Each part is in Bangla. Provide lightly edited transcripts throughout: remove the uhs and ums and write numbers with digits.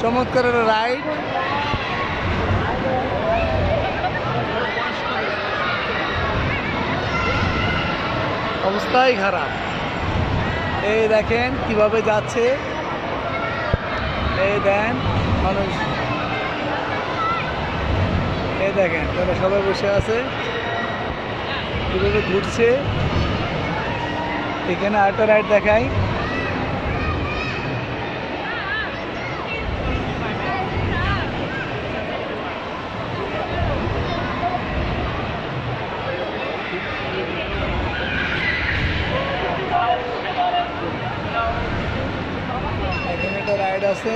চমৎকার রাইড। অবস্থাই খারাপ। এই দেখেন কিভাবে যাচ্ছে, এই দেন মানুষ, এই দেখেন তারা সবাই বসে আছে, কিভাবে ঘুরছে। এখানে আরেকটা রাইড দেখাই। এখানে একটা রাইড আছে,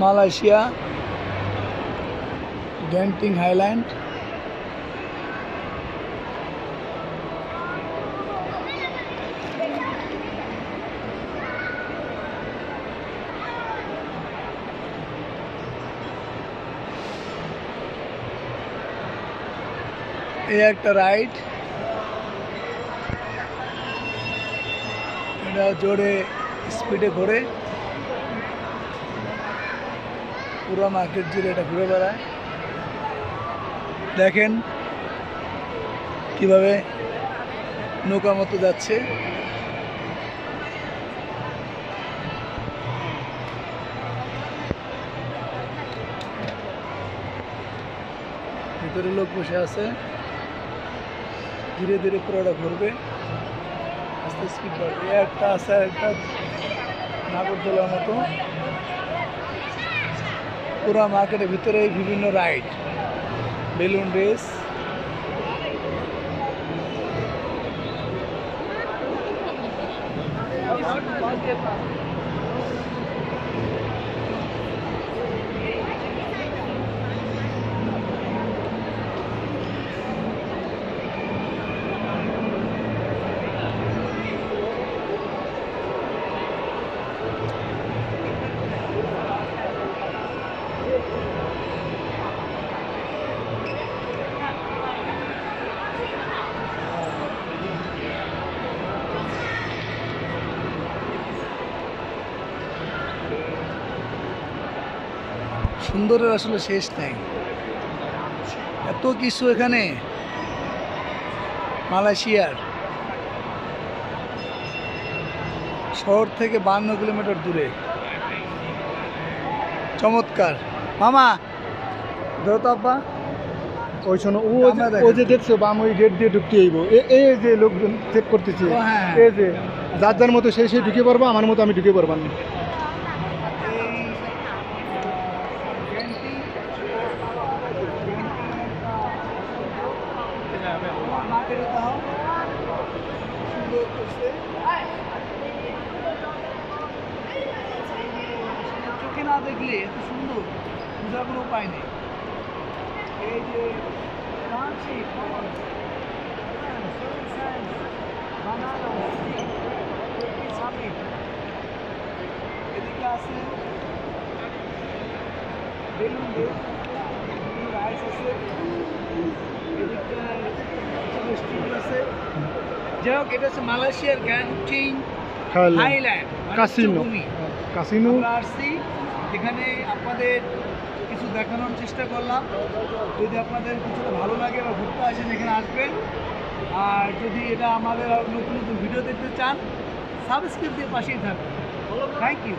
মালয়েশিয়া গেন্টিং হাইল্যান্ড। এই একটা রাইড, এটা জোরে স্পিডে ঘোরে, পুরো মার্কেট জুড়ে এটা ঘুরে বেড়ায়। দেখেন কিভাবে নৌকার মতো যাচ্ছে। ভিতরে লোক বসে আছে, ধীরে ধীরে পুরোটা ঘুরবে, আস্তে স্পিড বাড়বে। একটা আছে একটা নাগরদোলার মতো, পুরো মার্কেটের ভিতরে বিভিন্ন রাইড, বেলুন রেস, সুন্দরের আসলে শেষ নাই, এত কিছু এখানে। মালয়েশিয়ার শহর থেকে 52 কিলোমিটার দূরে। চমৎকার মামা, দেবতা ওই শোনো, ও যে দেখছো বাম ওই গেট দিয়ে ঢুকতে আইব, এই যে লোকজন চেক করতেছে, এই যে যার যার মতো সেই ঢুকে পারবো, আমার মতো আমি ঢুকে পারবো না। চোখে না দেখলে এত সুন্দর বোঝার কোনো উপায় নেই। এই যে এদিকে আছে বেলুন রাইস আছে, এদিকটা রেস্টুরেন্ট আছে। যাই হোক, এটা হচ্ছে মালয়েশিয়ার গেন্টিং হাইল্যান্ড কাসিনো। কাসিনো আসছি, এখানে আপনাদের কিছু দেখানোর চেষ্টা করলাম। যদি আপনাদের কিছুটা ভালো লাগে বা ঘুরতে আসেন এখানে আসবেন। আর যদি এটা আমাদের নতুন নতুন ভিডিও দেখতে চান, সাবস্ক্রাইব দিয়ে পাশেই থাকবেন। Thank you.